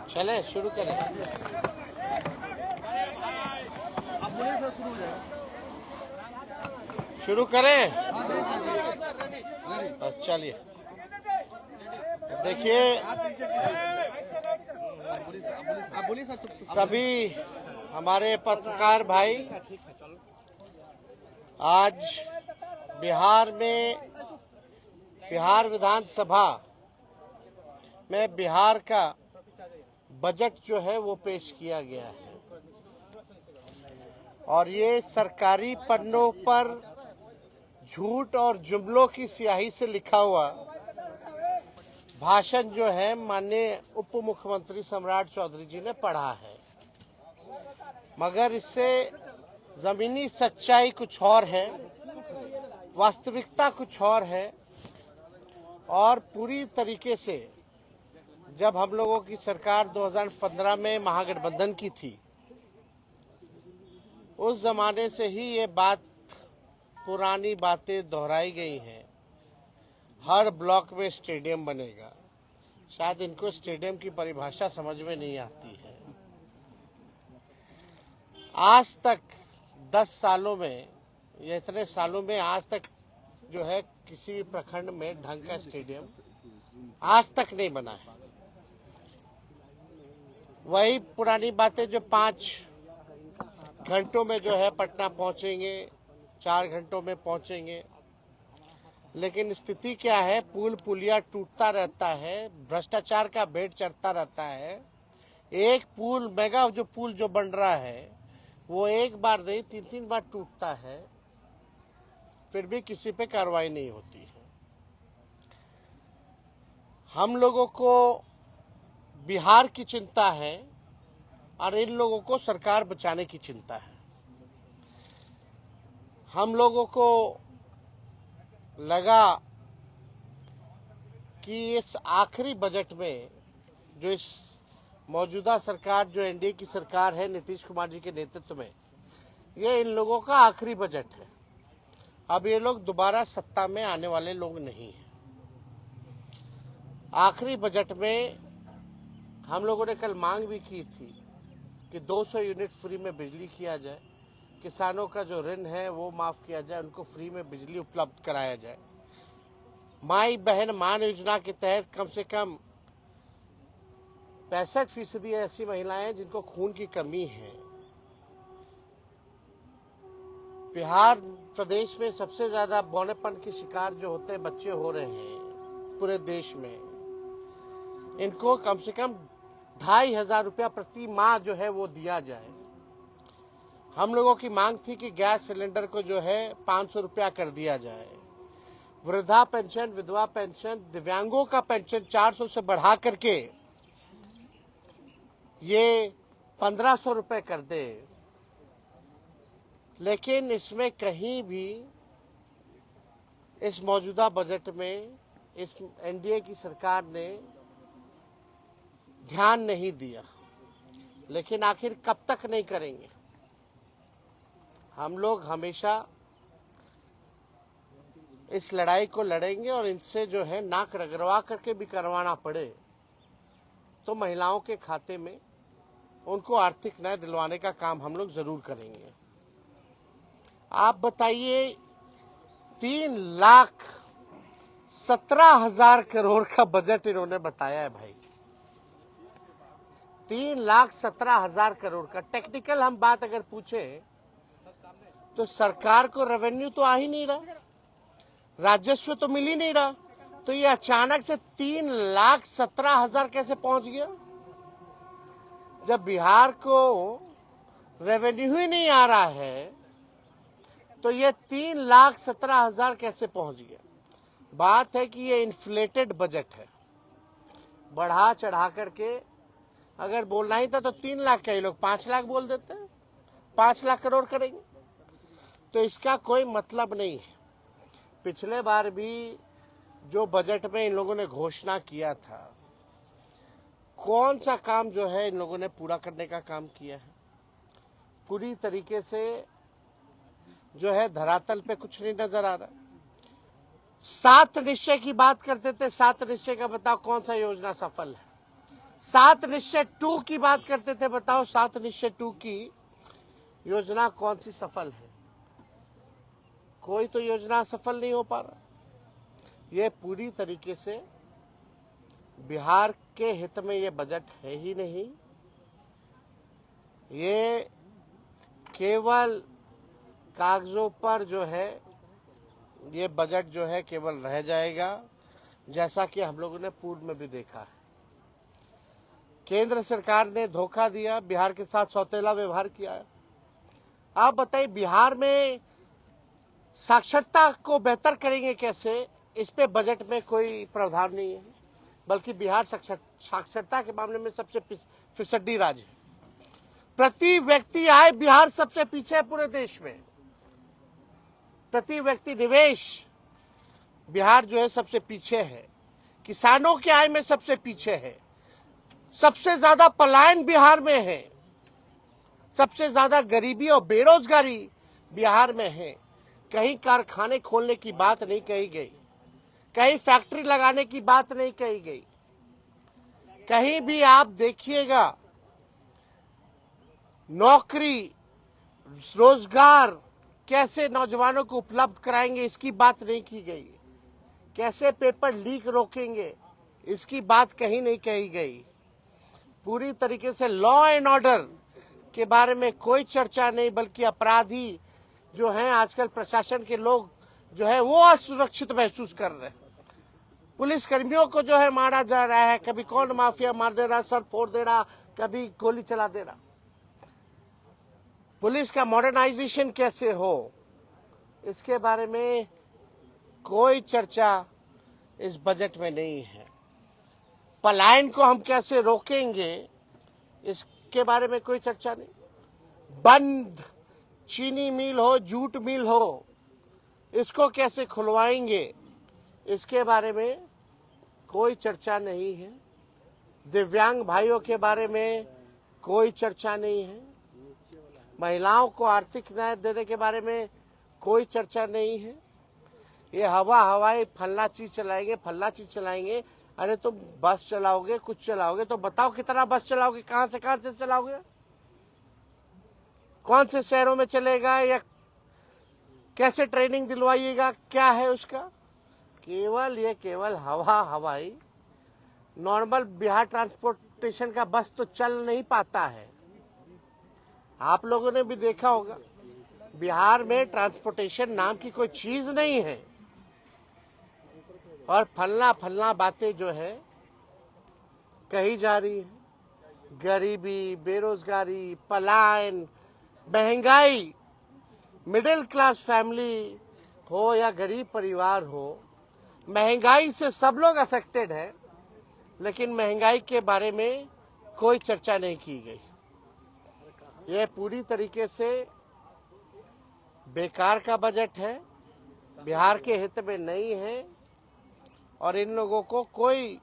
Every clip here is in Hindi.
चले शुरू करें। शुरू करें। चलिए देखिए, सभी हमारे पत्रकार भाई, आज बिहार विधानसभा में बिहार का बजट जो है वो पेश किया गया है और ये सरकारी पन्नों पर झूठ और जुमलों की स्याही से लिखा हुआ भाषण जो है माननीय उप मुख्यमंत्री सम्राट चौधरी जी ने पढ़ा है, मगर इससे जमीनी सच्चाई कुछ और है, वास्तविकता कुछ और है। और पूरी तरीके से जब हम लोगों की सरकार 2015 में महागठबंधन की थी, उस जमाने से ही ये बात, पुरानी बातें दोहराई गई हैं। हर ब्लॉक में स्टेडियम बनेगा। शायद इनको स्टेडियम की परिभाषा समझ में नहीं आती है। आज तक 10 सालों में या इतने सालों में आज तक जो है किसी भी प्रखंड में ढंग का स्टेडियम आज तक नहीं बना है। वही पुरानी बातें जो 5 घंटों में जो है पटना पहुंचेंगे, 4 घंटों में पहुंचेंगे, लेकिन स्थिति क्या है, पुल पुलिया टूटता रहता है, भ्रष्टाचार का भेंट चढ़ता रहता है। एक पुल, मेगा जो पुल जो बन रहा है वो एक बार नहीं 3-3 बार टूटता है, फिर भी किसी पे कार्रवाई नहीं होती है। हम लोगों को बिहार की चिंता है और इन लोगों को सरकार बचाने की चिंता है। हम लोगों को लगा कि इस आखिरी बजट में जो इस मौजूदा सरकार, जो एनडीए की सरकार है नीतीश कुमार जी के नेतृत्व में, ये इन लोगों का आखिरी बजट है। अब ये लोग दोबारा सत्ता में आने वाले लोग नहीं हैं। आखिरी बजट में हम लोगों ने कल मांग भी की थी कि 200 यूनिट फ्री में बिजली किया जाए, किसानों का जो ऋण है वो माफ किया जाए, उनको फ्री में बिजली उपलब्ध कराया जाए। माई बहन मान योजना के तहत कम से कम 65% ऐसी महिलाएं जिनको खून की कमी है। बिहार प्रदेश में सबसे ज्यादा बौनेपन के शिकार जो होते हैं बच्चे हो रहे हैं पूरे देश में। इनको कम से कम 2,500 रुपया प्रति माह जो है वो दिया जाए। हम लोगों की मांग थी कि गैस सिलेंडर को जो है 500 रुपया कर दिया जाए। वृद्धा पेंशन, विधवा पेंशन, दिव्यांगों का पेंशन 400 से बढ़ा करके ये 1500 रुपए कर दे। लेकिन इसमें कहीं भी इस मौजूदा बजट में इस एनडीए की सरकार ने ध्यान नहीं दिया। लेकिन आखिर कब तक नहीं करेंगे? हम लोग हमेशा इस लड़ाई को लड़ेंगे और इनसे जो है नाक रगड़वा करके भी करवाना पड़े तो महिलाओं के खाते में उनको आर्थिक न्याय दिलवाने का काम हम लोग जरूर करेंगे। आप बताइए, 3,17,000 करोड़ का बजट इन्होंने बताया है भाई। 3,17,000 करोड़ का। टेक्निकल हम बात अगर पूछे तो सरकार को रेवेन्यू तो आ ही नहीं रहा, राजस्व तो मिल ही नहीं रहा, तो ये अचानक से 3,17,000 कैसे पहुंच गया? जब बिहार को रेवेन्यू ही नहीं आ रहा है तो ये 3,17,000 कैसे पहुंच गया? बात है कि ये इन्फ्लेटेड बजट है। बढ़ा चढ़ा करके अगर बोलना ही था तो 3 लाख का, ये लोग 5 लाख बोल देते हैं, 5 लाख करोड़ करेंगे, तो इसका कोई मतलब नहीं है। पिछले बार भी जो बजट में इन लोगों ने घोषणा किया था, कौन सा काम जो है इन लोगों ने पूरा करने का काम किया है? पूरी तरीके से जो है धरातल पे कुछ नहीं नजर आ रहा। 7 निश्चय की बात करते थे, 7 निश्चय का बताओ कौन सा योजना सफल है? 7 निश्चय 2 की बात करते थे, बताओ 7 निश्चय 2 की योजना कौन सी सफल है? कोई तो योजना सफल नहीं हो पा रहा। ये पूरी तरीके से बिहार के हित में ये बजट है ही नहीं। ये केवल कागजों पर जो है ये बजट जो है केवल रह जाएगा, जैसा कि हम लोगों ने पूर्व में भी देखा है। केंद्र सरकार ने धोखा दिया, बिहार के साथ सौतेला व्यवहार किया है। आप बताइए बिहार में साक्षरता को बेहतर करेंगे कैसे? इस पे बजट में कोई प्रावधान नहीं है, बल्कि बिहार साक्षरता के मामले में सबसे फिसड्डी राज्य है। प्रति व्यक्ति आय बिहार सबसे पीछे है पूरे देश में। प्रति व्यक्ति निवेश बिहार जो है सबसे पीछे है। किसानों की आय में सबसे पीछे है। सबसे ज्यादा पलायन बिहार में है। सबसे ज्यादा गरीबी और बेरोजगारी बिहार में है। कहीं कारखाने खोलने की बात नहीं कही गई, कहीं फैक्ट्री लगाने की बात नहीं कही गई। कहीं भी आप देखिएगा नौकरी, रोजगार कैसे नौजवानों को उपलब्ध कराएंगे इसकी बात नहीं की गई। कैसे पेपर लीक रोकेंगे इसकी बात कहीं नहीं कही गई। पूरी तरीके से लॉ एंड ऑर्डर के बारे में कोई चर्चा नहीं, बल्कि अपराधी जो हैं आजकल प्रशासन के लोग जो है वो असुरक्षित महसूस कर रहे हैं। पुलिस कर्मियों को जो है मारा जा रहा है, कभी कौन माफिया मार दे रहा, सर फोड़ दे रहा, कभी गोली चला दे रहा। पुलिस का मॉडर्नाइजेशन कैसे हो इसके बारे में कोई चर्चा इस बजट में नहीं है। पलायन को हम कैसे रोकेंगे इसके बारे में कोई चर्चा नहीं। बंद चीनी मिल हो, जूट मिल हो, इसको कैसे खुलवाएंगे इसके बारे में कोई चर्चा नहीं है। दिव्यांग भाइयों के बारे में कोई चर्चा नहीं है। महिलाओं को आर्थिक न्याय देने के बारे में कोई चर्चा नहीं है। ये हवाई फल्ला चीज चलाएंगे, फल्ला चीज चलाएंगे। अरे तुम बस चलाओगे, कुछ चलाओगे तो बताओ कितना बस चलाओगे, कहां से चलाओगे, कौन से शहरों में चलेगा, या कैसे ट्रेनिंग दिलवाइएगा, क्या है उसका? केवल हवाई नॉर्मल बिहार ट्रांसपोर्टेशन का बस तो चल नहीं पाता है। आप लोगों ने भी देखा होगा बिहार में ट्रांसपोर्टेशन नाम की कोई चीज नहीं है। और फलना बातें जो है कही जा रही है। गरीबी, बेरोजगारी, पलायन, महंगाई, मिडिल क्लास फैमिली हो या गरीब परिवार हो, महंगाई से सब लोग अफेक्टेड है, लेकिन महंगाई के बारे में कोई चर्चा नहीं की गई। यह पूरी तरीके से बेकार का बजट है, बिहार के हित में नहीं है। और इन लोगों को कोई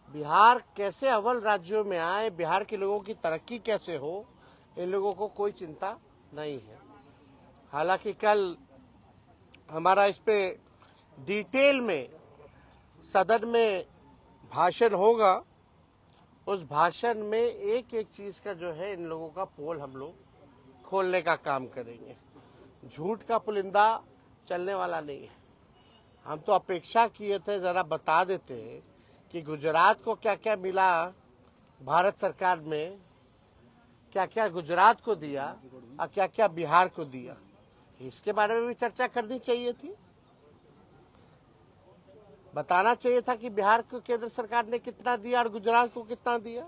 बिहार कैसे अव्वल राज्यों में आए, बिहार के लोगों की तरक्की कैसे हो, इन लोगों को कोई चिंता नहीं है। हालांकि कल हमारा इस पे डिटेल में सदन में भाषण होगा। उस भाषण में एक एक चीज का जो है इन लोगों का पोल हम लोग खोलने का काम करेंगे। झूठ का पुलिंदा चलने वाला नहीं है। हम तो अपेक्षा किए थे जरा बता देते कि गुजरात को क्या क्या मिला, भारत सरकार में क्या क्या गुजरात को दिया और क्या क्या बिहार को दिया, इसके बारे में भी चर्चा करनी चाहिए थी। बताना चाहिए था कि बिहार को केंद्र सरकार ने कितना दिया और गुजरात को कितना दिया।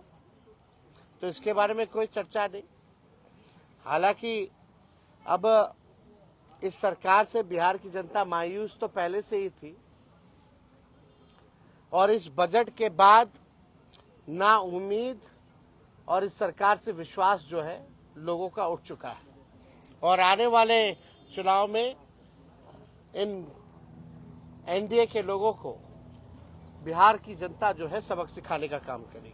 तो इसके बारे में कोई चर्चा नहीं। हालांकि अब इस सरकार से बिहार की जनता मायूस तो पहले से ही थी, और इस बजट के बाद ना उम्मीद और इस सरकार से विश्वास जो है लोगों का उठ चुका है। और आने वाले चुनाव में इन एनडीए के लोगों को बिहार की जनता जो है सबक सिखाने का काम करेगी।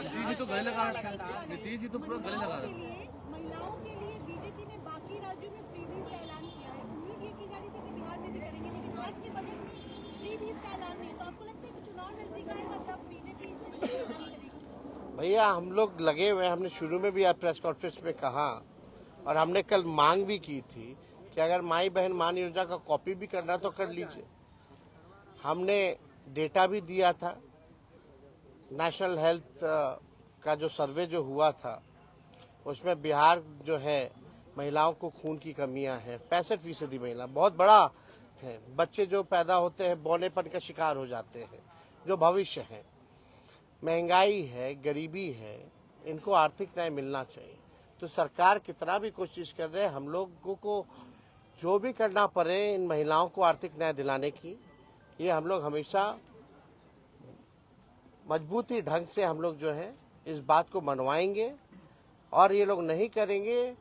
नीतीश जी तो गले लगा रहे हैं, नीतीश जी तो पूरा गले लगा रहे हैं। महिलाओं के लिए बीजेपी ने बाकी राज्यों में फ्रीबीज का ऐलान किया है। उम्मीद ये की जा रही थी कि बिहार में भी करेंगे, लेकिन आज के बजट में अभी भी इसका ऐलान नहीं, तो आपको लगता है कि चुनाव नजदीक आएगा तब बीजेपी इसमें कुछ ऐलान करेगी? भैया हम लोग लगे हुए हैं, हमने शुरू में भी आज प्रेस कॉन्फ्रेंस में कहा और हमने कल मांग भी की थी कि अगर माई बहन मान योजना का कॉपी भी करना तो कर लीजिए। हमने डेटा भी दिया था, नेशनल हेल्थ का जो सर्वे जो हुआ था उसमें बिहार जो है महिलाओं को खून की कमियां हैं, 65% महिला बहुत बड़ा है। बच्चे जो पैदा होते हैं बौनेपन का शिकार हो जाते हैं, जो भविष्य है। महंगाई है, गरीबी है, इनको आर्थिक न्याय मिलना चाहिए। तो सरकार कितना भी कोशिश कर रहे हैं, हम लोगों को जो भी करना पड़े इन महिलाओं को आर्थिक न्याय दिलाने की, ये हम लोग हमेशा मजबूती ढंग से हम लोग जो है इस बात को मनवाएंगे। और ये लोग नहीं करेंगे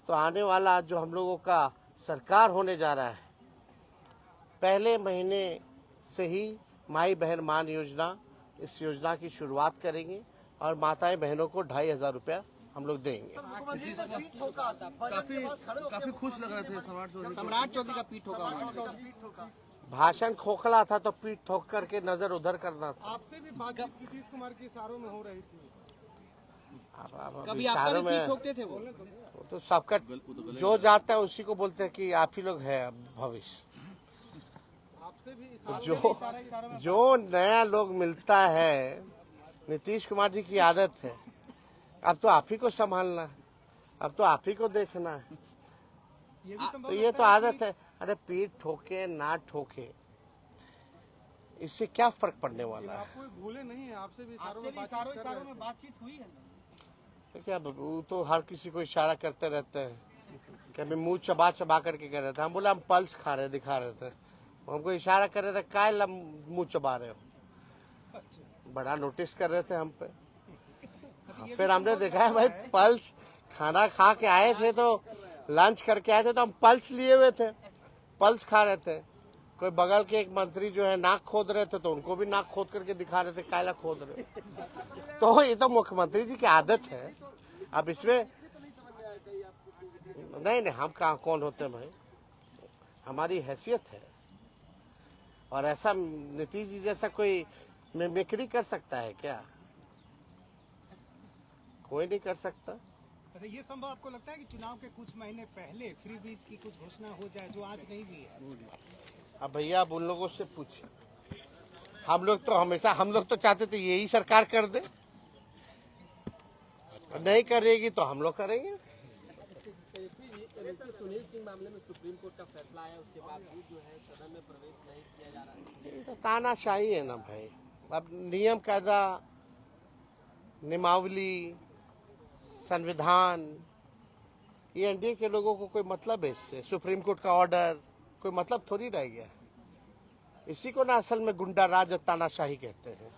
तो आने वाला जो हम लोगों का सरकार होने जा रहा है, पहले महीने से ही माई बहन मान योजना, इस योजना की शुरुआत करेंगे और माताएं बहनों को 2,500 रुपया हम लोग देंगे। काफी खुश लग रहे थे सम्राट चौधरी का पीठ होगा। भाषण खोखला था तो पीठ ठोक करके नजर उधर करना था। आपसे भी बातचीत नीतीश कुमार की इशारों में हो रही थी। अब कभी इशारों आपका भी में पीठ ठोकते थे वो? तो सबका जो जाता है उसी को बोलते हैं कि आप ही लोग हैं अब भविष्य। आपसे भी तो जो नया लोग मिलता है, नीतीश कुमार जी की आदत है, अब तो आप ही को संभालना है, अब तो आप ही को देखना है। ये भी संभव तो ये तो आदत है। अरे पीठ ठोके ना ठोके, इससे क्या फर्क पड़ने वाला है? आपको भूले नहीं है, आपसे भी इशारों में बातचीत हुई है। क्या वो तो हर किसी को इशारा करते रहते हैं। कभी मुंह चबा चबा करके कह रहे थे, हम बोले हम पल्स खा रहे दिखा रहे थे, हमको इशारा कर रहे थे काय मुंह चबा रहे हो, बड़ा नोटिस कर रहे थे हम पे। फिर हमने देखा है भाई पल्स, खाना खा के आए थे तो लंच करके आए थे तो हम पल्स लिए हुए थे, पल्स खा रहे थे। कोई बगल के एक मंत्री जो है नाक खोद रहे थे तो उनको भी नाक खोद करके दिखा रहे थे कायला खोद रहे। तो ये तो मुख्यमंत्री जी की आदत है। अब इसमें नहीं हम कहाँ कौन होते हैं भाई, हमारी हैसियत है। और ऐसा नीतीश जी जैसा कोई मिमिक्री कर सकता है क्या? कोई नहीं कर सकता। अच्छा, ये संभव आपको लगता है कि चुनाव के कुछ महीने पहले फ्री बीज की कुछ घोषणा हो जाए जो आज नहीं हुई है? अब भैया आप उन लोगों से पूछिए, हम लोग तो चाहते थे यही सरकार कर दे, नहीं करेगी तो हम लोग करेंगे। सुनील सिंह मामले में सुप्रीम कोर्ट का फैसला आया, उसके बाद भी जो है सदन में प्रवेश नहीं किया जा रहा है। ये तो तानाशाही है ना भाई। अब नियम कायदा, नियमावली, संविधान, ये एनडीए के लोगों को कोई मतलब है इससे? सुप्रीम कोर्ट का ऑर्डर कोई मतलब थोड़ी रह गया। इसी को ना असल में गुंडा राज और तानाशाही कहते हैं।